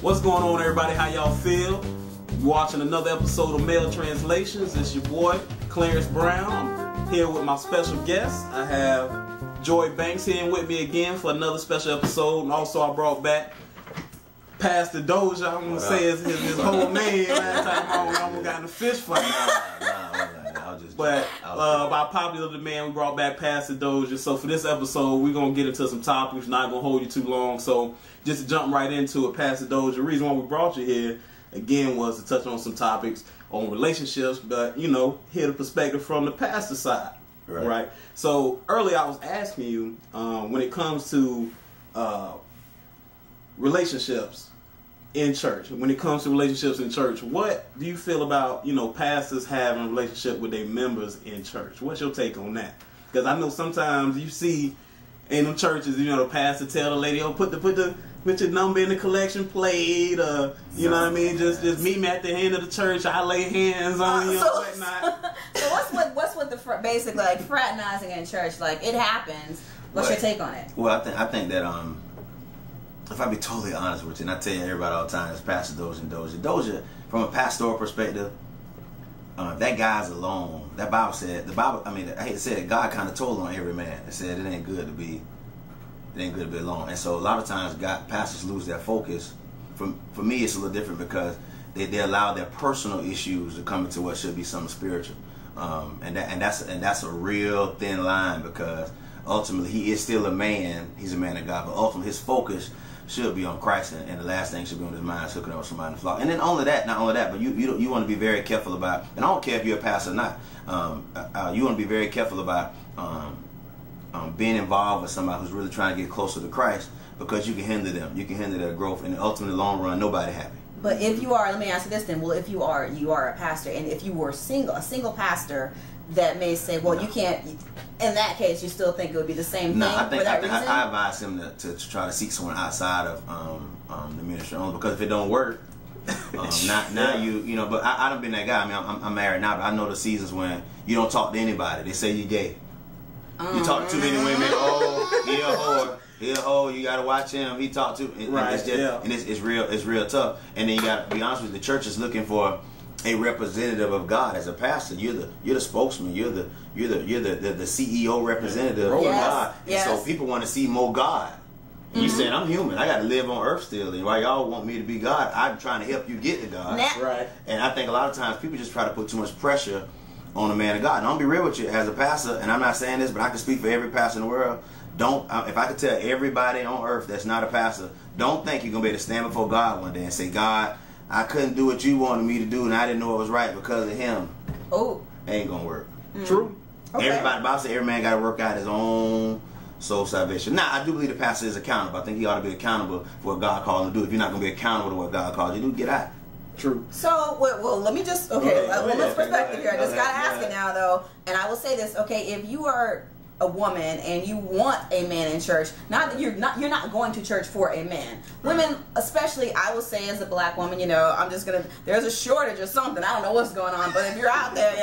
What's going on, everybody? How y'all feel? You watching another episode of Male Translations. It's your boy, Clarence Brown. I'm here with my special guest. I have Joy Banks here with me again for another special episode. And also I brought back Pastor Dozier. I'm going to say his whole name. Last time we almost got in a fist fight. But by popular demand, we brought back Pastor Dozier. So for this episode, we're going to get into some topics. Not going to hold you too long. So just to jump right into it, Pastor Dozier, the reason why we brought you here, again, was to touch on some topics on relationships, but, you know, hear the perspective from the pastor side. Right? So earlier I was asking you, when it comes to relationships in church, what do you feel about, you know, pastors having a relationship with their members in church? What's your take on that? Because I know sometimes you see in them churches, you know, the pastor tell the lady, oh, put your number in the collection plate, you know what I mean? Just meet me at the end of the church. I lay hands on you and whatnot. So what's with the basic like fraternizing in church? Like, it happens. What's your take on it? Well, I think that if I be totally honest with you, and I tell you everybody all the time, it's Pastor Dozier and Dozier. Dozier, from a pastoral perspective, that guy's alone. That Bible said, I hate to say it, God kind of told on every man. It said it ain't good to be alone. And so a lot of times pastors lose their focus. For me, it's a little different because they allow their personal issues to come into what should be something spiritual. And that's a real thin line, because ultimately he is still a man. He's a man of God, but ultimately his focus should be on Christ, and the last thing should be on his mind is hooking up with somebody in the flock. And then not only that, but you want to be very careful about, and I don't care if you're a pastor or not, you want to be very careful about being involved with somebody who's really trying to get closer to Christ, because you can hinder them. You can hinder their growth, and ultimately, in the long run, nobody happy. But if you are, let me ask you this then. Well, if you are a pastor, and if you were a single pastor that may say, well, you can't. In that case, you still think it would be the same thing? No, I I advise him to try to seek someone outside of the ministry, only because if it don't work, now you know. But I done been that guy. I mean, I'm married now, but I know the seasons when you don't talk to anybody. They say you're gay. You talk to too many women. Oh, he a whore. He a hoe. You gotta watch him. He talk to, and it's real tough. And then you gotta be honest with you, the church is looking for a representative of God as a pastor. You're the spokesman. You're the CEO representative of God. And so people want to see more God. And you saying, I'm human. I got to live on earth still. And while y'all want me to be God, I'm trying to help you get to God. Right. And I think a lot of times people just try to put too much pressure on a man of God. And I'll be real with you, as a pastor, and I'm not saying this, but I can speak for every pastor in the world. If I could tell everybody on earth that's not a pastor, don't think you're going to be able to stand before God one day and say, God, I couldn't do what you wanted me to do, and I didn't know it was right because of him. Oh. Ain't going to work. True. Okay. The Bible says every man got to work out his own soul salvation. Now, I do believe the pastor is accountable. I think he ought to be accountable for what God called him to do. If you're not going to be accountable to what God called you to do, get out. True. So, well, let me just, let's perspective here. I just got to ask it now, though. And I will say this, okay, if you are a woman and you want a man in church, not that you're not going to church for a man. Women, especially, I will say as a black woman, you know, there's a shortage or something. I don't know what's going on, but if you're out there,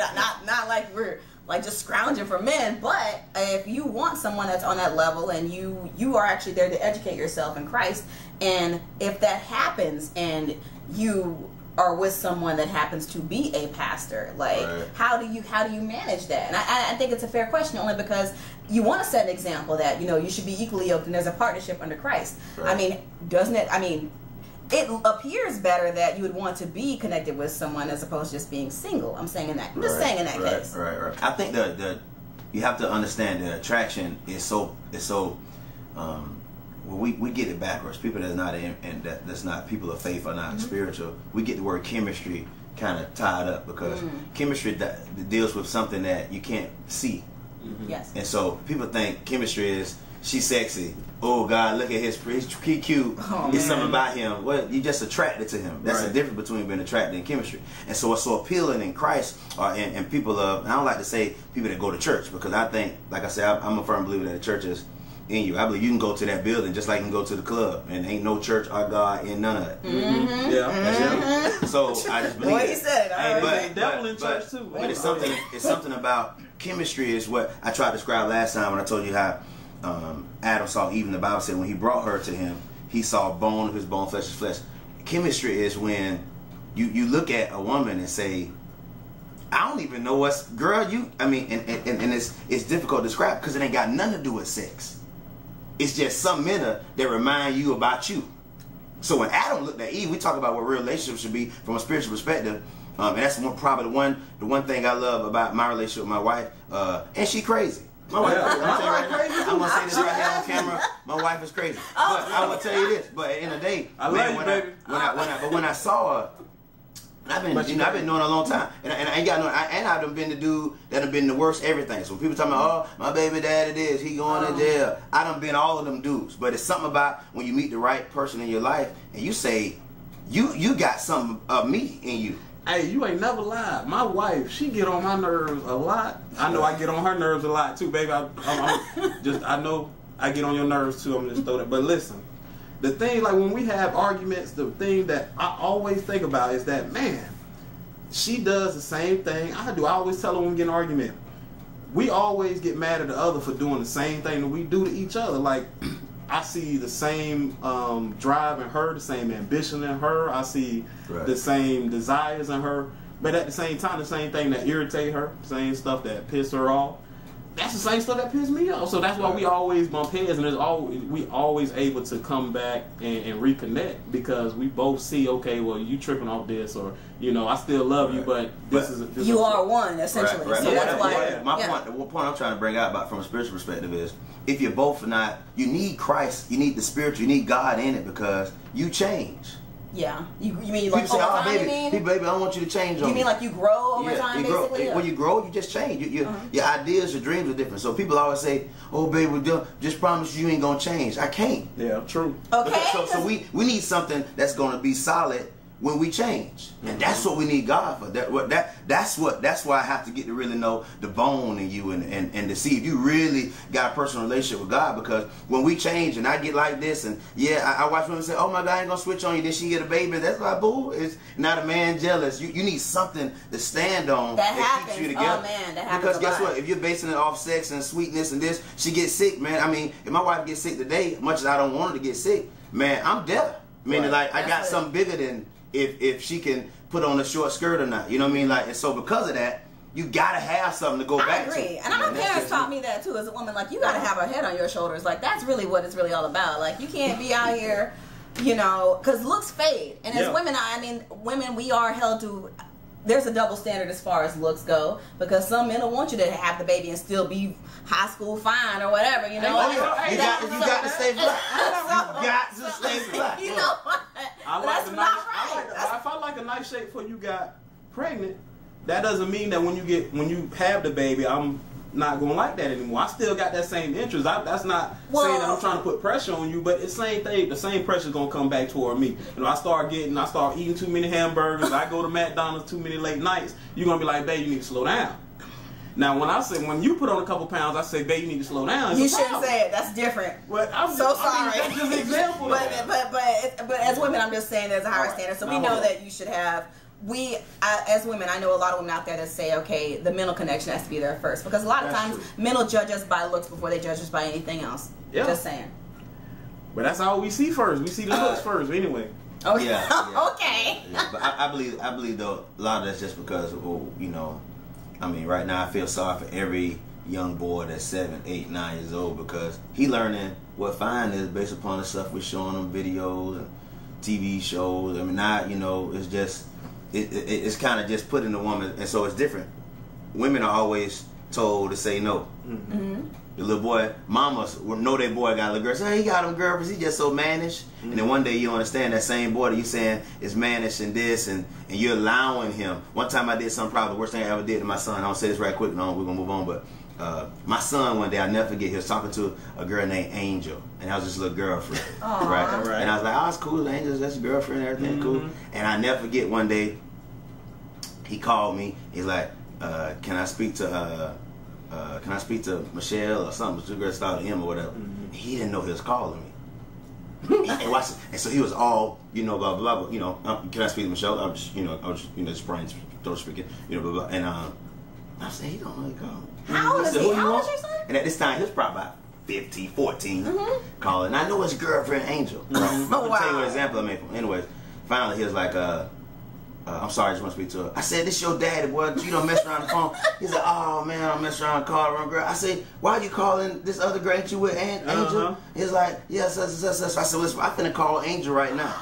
not like we're like just scrounging for men, but if you want someone that's on that level and you are actually there to educate yourself in Christ, and if that happens and you are with someone that happens to be a pastor, like how do you manage that? And I think it's a fair question, only because you want to set an example that, you know, you should be equally yoked and there's a partnership under Christ. I mean, doesn't it? I mean, it appears better that you would want to be connected with someone as opposed to just being single. I'm saying in that. I'm just saying in that case. Right. I think that you have to understand the attraction is so. Well, we get it backwards. People that's not people of faith or not spiritual. We get the word chemistry kind of tied up, because chemistry that deals with something that you can't see. Yes. And so people think chemistry is she's sexy. Oh God, look at he's cute. Oh, it's something about him. Well, you just attracted to him. That's the difference between being attracted and chemistry. And so it's so appealing in Christ, and people of. And I don't like to say people that go to church, because I think, like I said, I'm a firm believer that the church is in you. I believe you can go to that building just like you can go to the club, and ain't no church or God in none of it. So I just believe. Boy, he said it. Devil in church too. But it's something about chemistry is what I tried to describe last time when I told you how Adam saw Eve. In the Bible said when he brought her to him, he saw bone of his bone, flesh of his flesh. chemistry is when you look at a woman and say, I don't even know what's, girl, you, I mean, and it's difficult to describe because it ain't got nothing to do with sex. It's just some men that remind you about you. So when Adam looked at Eve, we talk about what real relationships should be from a spiritual perspective. And that's probably the one thing I love about my relationship with my wife. And she crazy. My wife, I'm gonna say this right here on camera. My wife is crazy. But I will tell you this. But at the end of the day, I love you, baby. When I saw her, I've been knowing her a long time, and I ain't got no. I've done been the dude that have been the worst everything. So when people talking about, oh, my baby daddy this, he going to jail. I done been all of them dudes. But it's something about when you meet the right person in your life, and you say, you got something of me in you. Hey, you ain't never lied. My wife, she get on my nerves a lot. I know I get on her nerves a lot too, baby. I know I get on your nerves too. I'm just throwing it. But listen. The thing, like when we have arguments, the thing that I always think about is that, man, she does the same thing I do. I always tell her when we get in an argument, we always get mad at the other for doing the same thing that we do to each other. Like, I see the same drive in her, the same ambition in her. I see the same desires in her. But at the same time, the same thing that irritate her, the same stuff that piss her off. That's the same stuff that pissed me off. So that's why we always bump heads, and we always able to come back and reconnect because we both see, okay, well, you tripping off this, or I still love you, but this is you are one essentially. Right. So that's why. My point, the point I'm trying to bring out from a spiritual perspective is, if you're both not, you need Christ, you need the spiritual, you need God in it because you change. Yeah, you mean like people say, over time, baby, I want you to change. You mean like you grow over time, basically? When you grow, you just change. Your ideas, your dreams are different. So people always say, "Oh, baby, just promise you ain't gonna change." I can't. Yeah, true. Okay. So we need something that's gonna be solid when we change, and that's what we need God for. That's why I have to get to really know the bone in you and to see if you really got a personal relationship with God. Because when we change and I get like this, and I watch women say, "Oh my God, I ain't gonna switch on you." Then she get a baby. That's why, boo. It's not a man jealous. You need something to stand on that keeps you together. Oh man, that happens. Because guess what? If you're basing it off sex and sweetness and this, she gets sick, man. I mean, if my wife gets sick today, as much as I don't want her to get sick, man, I'm dead. Meaning, like, I got something bigger than if she can put on a short skirt or not. You know what I mean? Like, and so because of that, you gotta have something to go back to. I agree. And my parents taught me that too as a woman. Like, you gotta have a head on your shoulders. Like, that's really what it's really all about. Like, you can't be out here, because looks fade. And as women, we are held to, there's a double standard as far as looks go, because some men will want you to have the baby and still be high school fine or whatever, You got to stay black. You got to stay black. That's not right. If I like a nice shape before you got pregnant, that doesn't mean that when you have the baby, I'm not gonna like that anymore. I still got that same interest. That's not saying that I'm trying to put pressure on you, but it's the same thing. The same pressure is gonna come back toward me. I start eating too many hamburgers. I go to McDonald's too many late nights. You're gonna be like, babe, you need to slow down. Now, when you put on a couple pounds, I say, babe, you need to slow down. You shouldn't say it. That's different. But I'm so sorry. That's just an example. But as women, I'm just saying there's a higher standard. So we know that you should have. As women, I know a lot of women out there that say, okay, the mental connection has to be there first, because a lot of times men will judge us by looks before they judge us by anything else. Yeah. Just saying. But that's all we see first. We see the looks first, anyway. Okay. Yeah. Okay. Yeah, but I believe though a lot of that's just because right now I feel sorry for every young boy that's 7, 8, 9 years old, because he learning what fine is based upon the stuff we're showing him, videos and TV shows. I mean, now it's just it's kind of just putting the woman, and so it's different. Women are always told to say no. Mm-hmm. The little boy, mamas know their boy got a little girl. Say, he got him girlfriends. He just so mannish. Mm-hmm. And then one day you understand that same boy that you saying is mannish and this, and you're allowing him. One time I did something, probably the worst thing I ever did to my son. I'll say this right quick. No, we're gonna move on. But my son one day, I'll never forget. He was talking to a girl named Angel, and I was just a little girlfriend, right? And I was like, "Oh, it's cool, Angel. That's your girlfriend. Everything cool." And I never forget one day, he called me. He's like, "Can I speak to Michelle or something?" The girl started him or whatever. Mm-hmm. He didn't know he was calling me. And watch it. And so he was all, blah blah blah. Can I speak to Michelle? I was just brain speaking, blah blah. And I said, he don't know he called me. How old is he? How old is your son? And at this time, he was probably about 15, 14, calling. And I know his girlfriend, Angel. Right? I'll tell you what example I made from. Anyways, finally he was like, I'm sorry, I just want to speak to her. I said, this your daddy, boy. You don't mess around the phone. He said, oh, man, I'm messing around calling the wrong girl. I said, why are you calling this other girl? Ain't you with Angel? He's like, yes. So I said, listen, I'm finna call Angel right now.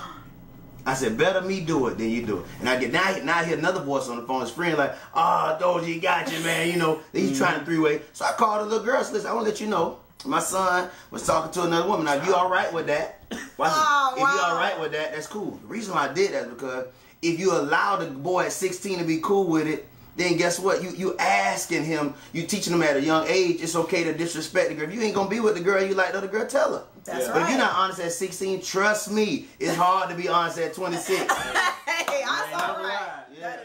I said, better me do it than you do it. And I get now I hear another voice on the phone. His friend like, oh, Dozier, got you, man. You know, he's trying to three-way. So I called the little girl. So listen, I want to let you know, my son was talking to another woman. Now, if you all right with that, if you all right with that, that's cool. The reason why I did that is because if you allow the boy at 16 to be cool with it, then guess what? You asking him, you teaching him at a young age, it's okay to disrespect the girl. If you ain't going to be with the girl you like the other girl, tell her. That's right. But if you're not honest at 16, trust me, it's hard to be honest at 26. Hey, I saw right. Yeah.